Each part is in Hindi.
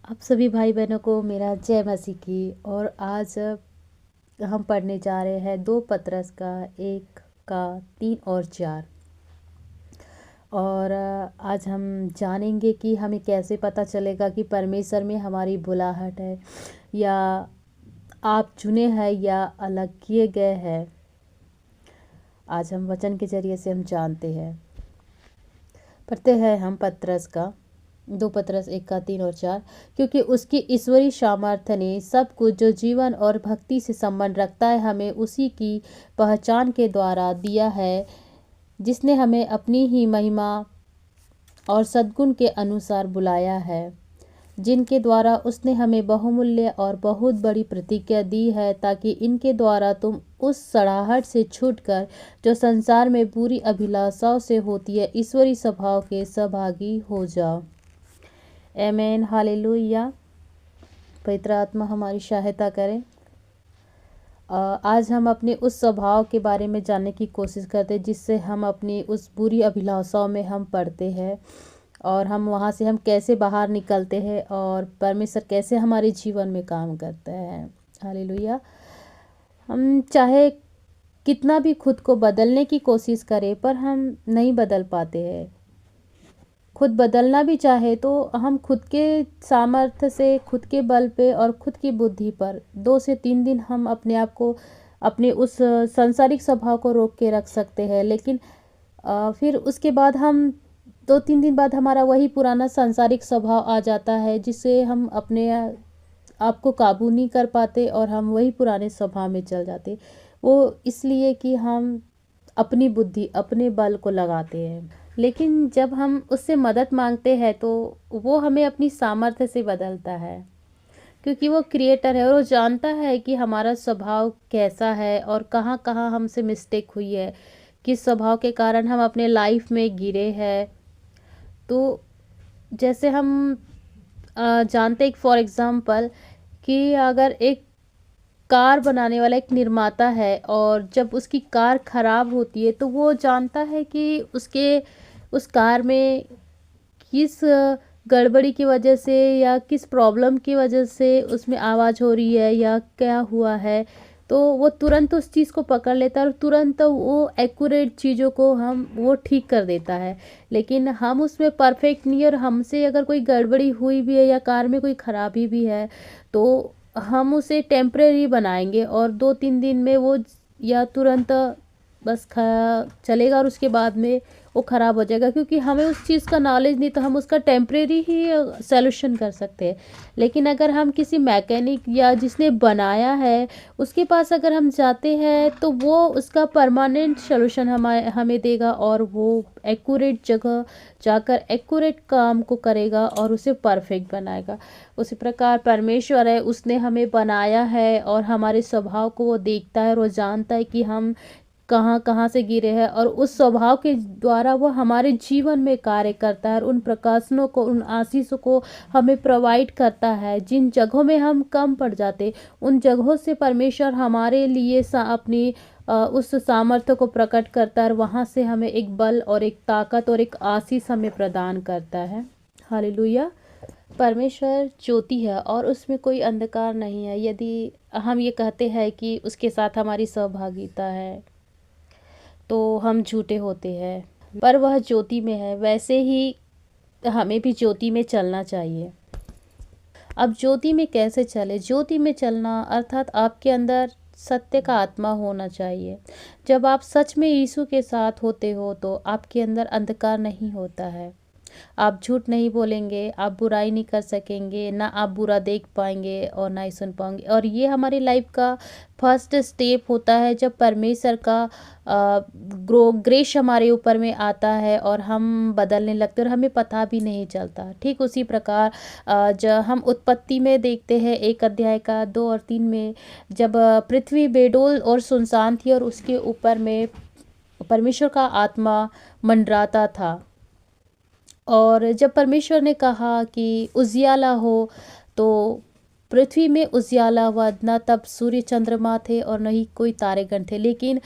आप सभी भाई बहनों को मेरा जय मसीह की। और आज हम पढ़ने जा रहे हैं 2 पतरस का 1 का 3 और 4। और आज हम जानेंगे कि हमें कैसे पता चलेगा कि परमेश्वर में हमारी बुलाहट है या आप चुने हैं या अलग किए गए हैं। आज हम वचन के जरिए से हम जानते हैं। पढ़ते हैं हम पतरस का 2 पतरस 1 का 3 और 4। क्योंकि उसकी ईश्वरीय सामर्थ्य ने सब कुछ जो जीवन और भक्ति से संबंध रखता है हमें उसी की पहचान के द्वारा दिया है, जिसने हमें अपनी ही महिमा और सद्गुण के अनुसार बुलाया है, जिनके द्वारा उसने हमें बहुमूल्य और बहुत बड़ी प्रतिज्ञा दी है, ताकि इनके द्वारा तुम उस सड़ाहट से छूटकर जो संसार में बुरी अभिलाषाओं से होती है ईश्वरीय स्वभाव के सहभागी हो जाओ। आमीन, हालेलुया। पवित्र आत्मा हमारी सहायता करें। आज हम अपने उस स्वभाव के बारे में जानने की कोशिश करते हैं जिससे हम अपनी उस बुरी अभिलाषाओं में हम पड़ते हैं और हम वहाँ से हम कैसे बाहर निकलते हैं और परमेश्वर कैसे हमारे जीवन में काम करता है। हालेलुया। हम चाहे कितना भी खुद को बदलने की कोशिश करें पर हम नहीं बदल पाते हैं। खुद बदलना भी चाहे तो हम खुद के सामर्थ्य से, खुद के बल पे और खुद की बुद्धि पर 2 से 3 दिन हम अपने आप को, अपने उस सांसारिक स्वभाव को रोक के रख सकते हैं। लेकिन फिर उसके बाद हम 2-3 दिन बाद हमारा वही पुराना सांसारिक स्वभाव आ जाता है, जिससे हम अपने आप को काबू नहीं कर पाते और हम वही पुराने स्वभाव में चल जाते। वो इसलिए कि हम अपनी बुद्धि, अपने बल को लगाते हैं। लेकिन जब हम उससे मदद मांगते हैं तो वो हमें अपनी सामर्थ्य से बदलता है, क्योंकि वो क्रिएटर है और वो जानता है कि हमारा स्वभाव कैसा है और कहाँ कहाँ हमसे मिस्टेक हुई है, किस स्वभाव के कारण हम अपने लाइफ में गिरे हैं। तो जैसे हम जानते एक फॉर एग्ज़ाम्पल कि अगर एक कार बनाने वाला एक निर्माता है और जब उसकी कार ख़राब होती है तो वो जानता है कि उस कार में किस गड़बड़ी की वजह से या किस प्रॉब्लम की वजह से उसमें आवाज़ हो रही है या क्या हुआ है। तो वो तुरंत उस चीज़ को पकड़ लेता है और तुरंत वो एक्यूरेट चीज़ों को वो ठीक कर देता है। लेकिन हम उसमें परफेक्ट नहीं है और हमसे अगर कोई गड़बड़ी हुई भी है या कार में कोई ख़राबी भी है तो हम उसे टेम्परेरी बनाएंगे और 2-3 दिन में वो या तुरंत बस चलेगा और उसके बाद में वो ख़राब हो जाएगा, क्योंकि हमें उस चीज़ का नॉलेज नहीं तो हम उसका टेम्परेरी ही सॉल्यूशन कर सकते हैं। लेकिन अगर हम किसी मैकेनिक या जिसने बनाया है उसके पास अगर हम जाते हैं तो वो उसका परमानेंट सॉल्यूशन हमें देगा और वो एक्यूरेट जगह जाकर एक्यूरेट काम को करेगा और उसे परफेक्ट बनाएगा। उसी प्रकार परमेश्वर है, उसने हमें बनाया है और हमारे स्वभाव को वो देखता है और वो जानता है कि हम कहाँ कहाँ से गिरे हैं और उस स्वभाव के द्वारा वो हमारे जीवन में कार्य करता है और उन प्रकाशनों को, उन आशीषों को हमें प्रोवाइड करता है। जिन जगहों में हम कम पड़ जाते उन जगहों से परमेश्वर हमारे लिए अपनी उस सामर्थ्य को प्रकट करता है और वहाँ से हमें एक बल और एक ताकत और एक आशीष हमें प्रदान करता है। हालेलुया। परमेश्वर ज्योति है और उसमें कोई अंधकार नहीं है। यदि हम ये कहते हैं कि उसके साथ हमारी सहभागिता है तो हम झूठे होते हैं। पर वह ज्योति में है, वैसे ही हमें भी ज्योति में चलना चाहिए। अब ज्योति में कैसे चले? ज्योति में चलना अर्थात आपके अंदर सत्य का आत्मा होना चाहिए। जब आप सच में यीशु के साथ होते हो तो आपके अंदर अंधकार नहीं होता है। आप झूठ नहीं बोलेंगे, आप बुराई नहीं कर सकेंगे, ना आप बुरा देख पाएंगे और ना ही सुन पाएंगे। और ये हमारी लाइफ का फर्स्ट स्टेप होता है जब परमेश्वर का ग्रेस हमारे ऊपर में आता है और हम बदलने लगते हैं और हमें पता भी नहीं चलता। ठीक उसी प्रकार जब हम उत्पत्ति में देखते हैं 1 अध्याय का 2 और 3 में, जब पृथ्वी बेडोल और सुनसान थी और उसके ऊपर में परमेश्वर का आत्मा मंडराता था और जब परमेश्वर ने कहा कि उजियाला हो तो पृथ्वी में उजियाला हुआ। न तब सूर्य चंद्रमा थे और न ही कोई तारेगण थे, लेकिन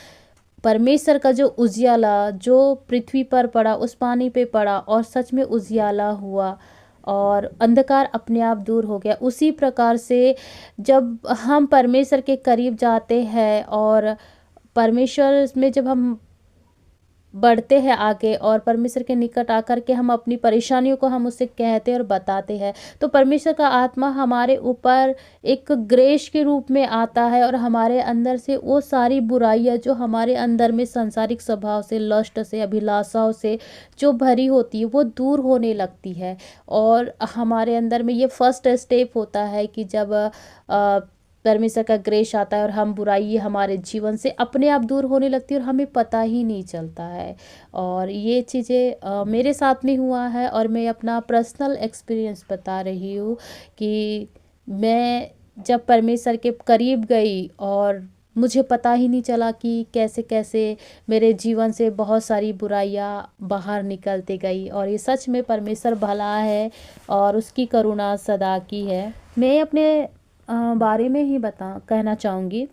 परमेश्वर का जो उजियाला जो पृथ्वी पर पड़ा, उस पानी पे पड़ा और सच में उजियाला हुआ और अंधकार अपने आप दूर हो गया। उसी प्रकार से जब हम परमेश्वर के करीब जाते हैं और परमेश्वर में जब हम बढ़ते हैं आगे और परमेश्वर के निकट आकर के हम अपनी परेशानियों को हम उससे कहते हैं और बताते हैं, तो परमेश्वर का आत्मा हमारे ऊपर एक ग्रेस के रूप में आता है और हमारे अंदर से वो सारी बुराइयां जो हमारे अंदर में सांसारिक स्वभाव से, लस्ट से, अभिलाषाओं से जो भरी होती है वो दूर होने लगती है। और हमारे अंदर में ये फर्स्ट स्टेप होता है कि जब परमेश्वर का ग्रेस आता है और हम बुराई हमारे जीवन से अपने आप दूर होने लगती है और हमें पता ही नहीं चलता है। और ये चीज़ें मेरे साथ में हुआ है और मैं अपना पर्सनल एक्सपीरियंस बता रही हूँ कि मैं जब परमेश्वर के करीब गई और मुझे पता ही नहीं चला कि कैसे कैसे मेरे जीवन से बहुत सारी बुराइयाँ बाहर निकलती गई। और ये सच में परमेश्वर भला है और उसकी करुणा सदा की है। मैं अपने बारे में ही कहना चाहूँगी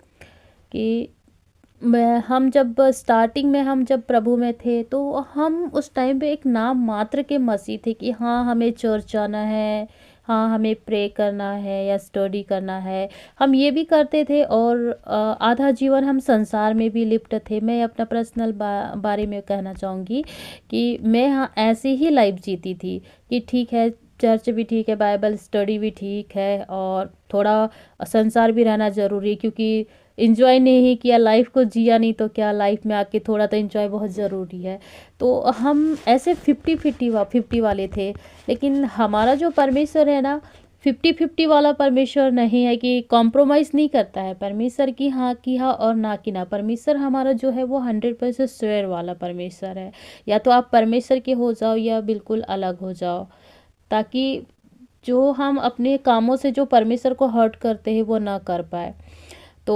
कि हम जब स्टार्टिंग में हम जब प्रभु में थे तो हम उस टाइम पे एक नाम मात्र के मसीह थे कि हाँ हमें चर्च जाना है, हाँ हमें प्रे करना है या स्टडी करना है, हम ये भी करते थे। और आधा जीवन हम संसार में भी लिप्त थे। मैं अपना पर्सनल बारे में कहना चाहूँगी कि मैं हाँ ऐसे ही लाइफ जीती थी कि ठीक है, चर्च भी ठीक है, बाइबल स्टडी भी ठीक है और थोड़ा संसार भी रहना ज़रूरी है, क्योंकि इन्जॉय नहीं किया, लाइफ को जिया नहीं तो क्या, लाइफ में आके थोड़ा तो इन्जॉय बहुत ज़रूरी है। तो हम ऐसे 50 वाले थे। लेकिन हमारा जो परमेश्वर है ना, 50 वाला परमेश्वर नहीं है कि कॉम्प्रोमाइज़ नहीं करता है। परमेश्वर की हाँ और ना की ना। परमेश्वर हमारा जो है वो 100% श्योर वाला परमेश्वर है। या तो आप परमेश्वर के हो जाओ या बिल्कुल अलग हो जाओ, ताकि जो हम अपने कामों से जो परमेश्वर को हर्ट करते हैं वो ना कर पाए। तो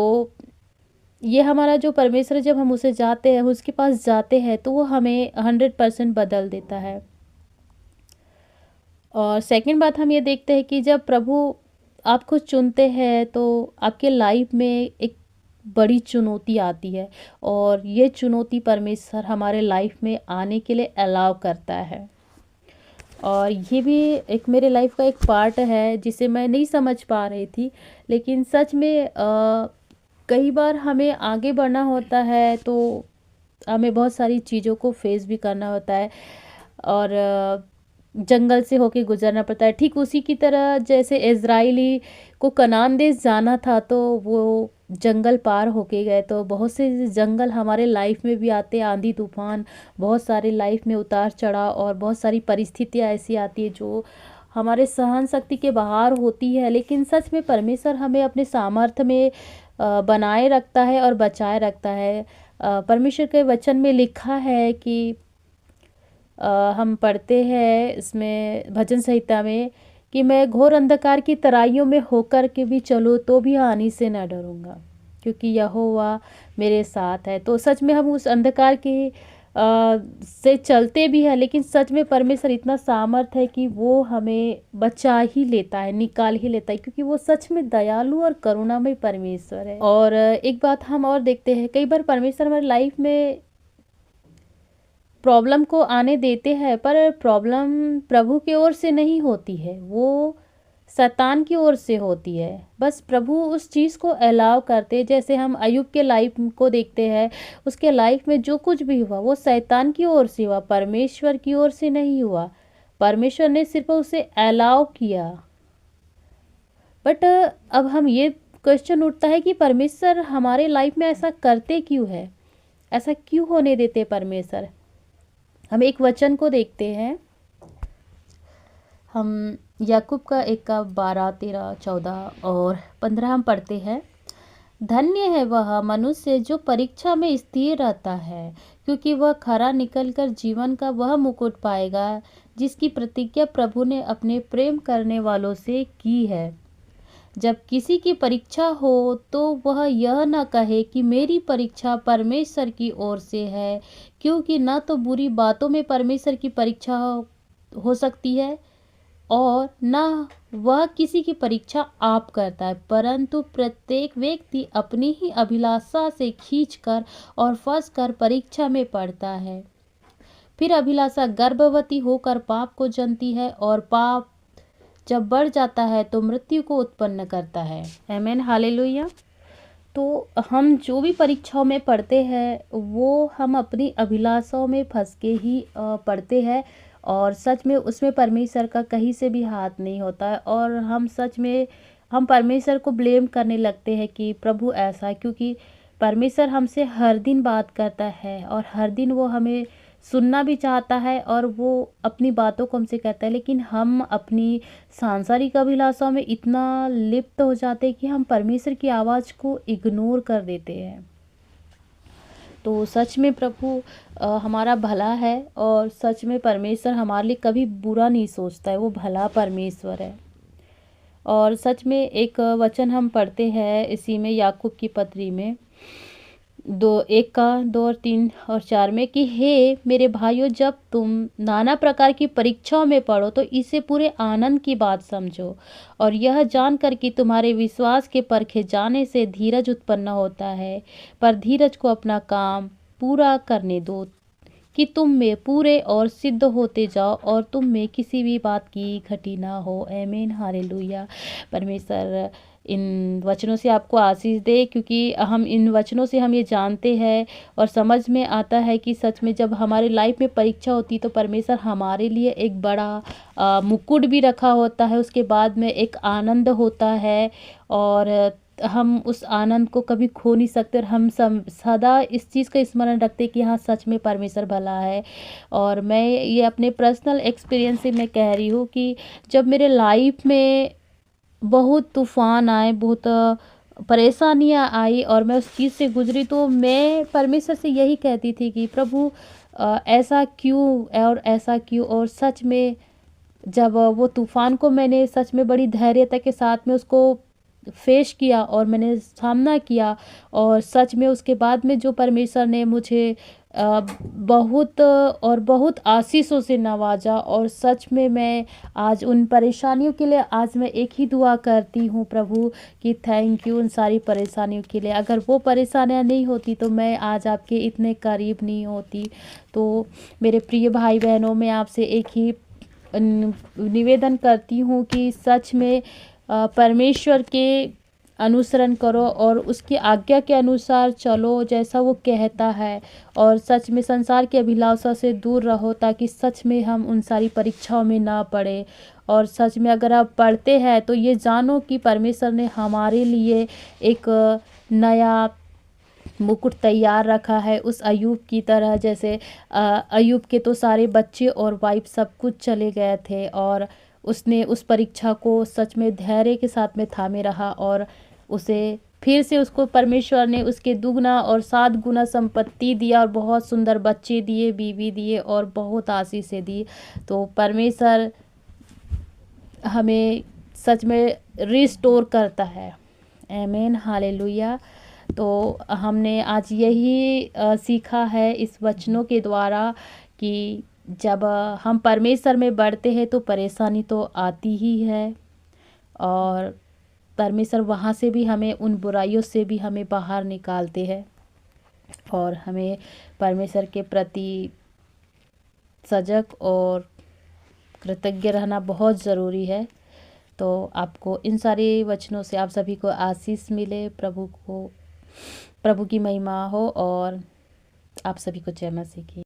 ये हमारा जो परमेश्वर है, जब हम उसे जाते हैं, उसके पास जाते हैं, तो वो हमें 100% बदल देता है। और सेकंड बात हम ये देखते हैं कि जब प्रभु आपको चुनते हैं तो आपके लाइफ में एक बड़ी चुनौती आती है और ये चुनौती परमेश्वर हमारे लाइफ में आने के लिए अलाउ करता है। और ये भी एक मेरे लाइफ का एक पार्ट है जिसे मैं नहीं समझ पा रही थी। लेकिन सच में कई बार हमें आगे बढ़ना होता है तो हमें बहुत सारी चीज़ों को फेस भी करना होता है और जंगल से होके गुजरना पड़ता है। ठीक उसी की तरह जैसे इज़राइली को कनान देश जाना था तो वो जंगल पार होके गए। तो बहुत से जंगल हमारे लाइफ में भी आते हैं, आंधी तूफान, बहुत सारे लाइफ में उतार चढ़ाव और बहुत सारी परिस्थितियाँ ऐसी आती है जो हमारे सहन शक्ति के बाहर होती है। लेकिन सच में परमेश्वर हमें अपने सामर्थ्य में बनाए रखता है और बचाए रखता है। परमेश्वर के वचन में लिखा है कि हम पढ़ते हैं इसमें भजन संहिता में कि मैं घोर अंधकार की तराइयों में होकर के भी चलूँ तो भी हानि से न डरूंगा, क्योंकि यहोवा मेरे साथ है। तो सच में हम उस अंधकार की से चलते भी हैं, लेकिन सच में परमेश्वर इतना सामर्थ है कि वो हमें बचा ही लेता है, निकाल ही लेता है, क्योंकि वो सच में दयालु और करुणामय परमेश्वर है। और एक बात हम और देखते हैं, कई बार परमेश्वर हमारी लाइफ में प्रॉब्लम को आने देते हैं, पर प्रॉब्लम प्रभु की ओर से नहीं होती है, वो शैतान की ओर से होती है। बस प्रभु उस चीज़ को अलाउ करते, जैसे हम अय्यूब के लाइफ को देखते हैं, उसके लाइफ में जो कुछ भी हुआ वो शैतान की ओर से हुआ, परमेश्वर की ओर से नहीं हुआ। परमेश्वर ने सिर्फ उसे अलाउ किया। बट अब हम ये क्वेश्चन उठता है कि परमेश्वर हमारे लाइफ में ऐसा करते क्यों है, ऐसा क्यों होने देते परमेश्वर। हम एक वचन को देखते हैं, हम याकूब का 1 का 12, 13, 14 और 15 हम पढ़ते हैं। धन्य है वह मनुष्य जो परीक्षा में स्थिर रहता है, क्योंकि वह खरा निकलकर जीवन का वह मुकुट पाएगा जिसकी प्रतिज्ञा प्रभु ने अपने प्रेम करने वालों से की है। जब किसी की परीक्षा हो तो वह यह न कहे कि मेरी परीक्षा परमेश्वर की ओर से है, क्योंकि न तो बुरी बातों में परमेश्वर की परीक्षा हो सकती है और न वह किसी की परीक्षा आप करता है, परंतु प्रत्येक व्यक्ति अपनी ही अभिलाषा से खींचकर और फंसकर परीक्षा में पड़ता है। फिर अभिलाषा गर्भवती होकर पाप को जनती है और पाप जब बढ़ जाता है तो मृत्यु को उत्पन्न करता है। आमीन, हालेलुया। तो हम जो भी परीक्षाओं में पढ़ते हैं वो हम अपनी अभिलाषाओं में फंस के ही पढ़ते हैं, और सच में उसमें परमेश्वर का कहीं से भी हाथ नहीं होता है। और हम सच में हम परमेश्वर को ब्लेम करने लगते हैं कि प्रभु ऐसा है, क्योंकि परमेश्वर हमसे हर दिन बात करता है और हर दिन वो हमें सुनना भी चाहता है और वो अपनी बातों को हमसे कहता है, लेकिन हम अपनी सांसारिक अभिलाषाओं में इतना लिप्त हो जाते हैं कि हम परमेश्वर की आवाज़ को इग्नोर कर देते हैं। तो सच में प्रभु हमारा भला है, और सच में परमेश्वर हमारे लिए कभी बुरा नहीं सोचता है, वो भला परमेश्वर है। और सच में एक वचन हम पढ़ते हैं इसी में, याकूब की पत्री में 2:1 और 3 और 4 में कि हे मेरे भाइयों, जब तुम नाना प्रकार की परीक्षाओं में पड़ो तो इसे पूरे आनंद की बात समझो, और यह जानकर कि तुम्हारे विश्वास के परखे जाने से धीरज उत्पन्न होता है। पर धीरज को अपना काम पूरा करने दो, कि तुम में पूरे और सिद्ध होते जाओ और तुम में किसी भी बात की घटी ना हो। आमीन, हालेलुया। परमेश्वर इन वचनों से आपको आशीष दे, क्योंकि हम इन वचनों से हम ये जानते हैं और समझ में आता है कि सच में जब हमारे लाइफ में परीक्षा होती तो परमेश्वर हमारे लिए एक बड़ा मुकुट भी रखा होता है, उसके बाद में एक आनंद होता है, और हम उस आनंद को कभी खो नहीं सकते। और हम सदा इस चीज़ का स्मरण रखते कि हाँ, सच में परमेश्वर भला है। और मैं ये अपने पर्सनल एक्सपीरियंस से मैं कह रही हूँ कि जब मेरे लाइफ में बहुत तूफ़ान आए, बहुत परेशानियाँ आई और मैं उस चीज़ से गुज़री, तो मैं परमेश्वर से यही कहती थी कि प्रभु ऐसा क्यों और ऐसा क्यों। और सच में जब वो तूफ़ान को मैंने सच में बड़ी धैर्यता के साथ में उसको फेस किया और मैंने सामना किया, और सच में उसके बाद में जो परमेश्वर ने मुझे बहुत और बहुत आशीषों से नवाजा। और सच में मैं आज उन परेशानियों के लिए आज मैं एक ही दुआ करती हूँ प्रभु कि थैंक यू उन सारी परेशानियों के लिए। अगर वो परेशानियाँ नहीं होती तो मैं आज आपके इतने करीब नहीं होती। तो मेरे प्रिय भाई बहनों, मैं आपसे एक ही निवेदन करती हूँ कि सच में परमेश्वर के अनुसरण करो और उसकी आज्ञा के अनुसार चलो जैसा वो कहता है, और सच में संसार की अभिलाषा से दूर रहो ताकि सच में हम उन सारी परीक्षाओं में ना पड़े। और सच में अगर आप पढ़ते हैं तो ये जानो कि परमेश्वर ने हमारे लिए एक नया मुकुट तैयार रखा है, उस अय्यूब की तरह। जैसे अय्यूब के तो सारे बच्चे और वाइफ सब कुछ चले गए थे, और उसने उस परीक्षा को सच में धैर्य के साथ में थामे रहा, और उसे फिर से उसको परमेश्वर ने उसके दुगना और 7 गुना संपत्ति दिया, और बहुत सुंदर बच्चे दिए, बीवी दिए, और बहुत आशीषें दी। तो परमेश्वर हमें सच में रिस्टोर करता है। आमीन, हालेलुया। तो हमने आज यही सीखा है इस वचनों के द्वारा कि जब हम परमेश्वर में बढ़ते हैं तो परेशानी तो आती ही है, और परमेश्वर वहाँ से भी हमें, उन बुराइयों से भी हमें बाहर निकालते हैं। और हमें परमेश्वर के प्रति सजग और कृतज्ञ रहना बहुत ज़रूरी है। तो आपको इन सारे वचनों से आप सभी को आशीष मिले, प्रभु की महिमा हो, और आप सभी को जय मसीह की।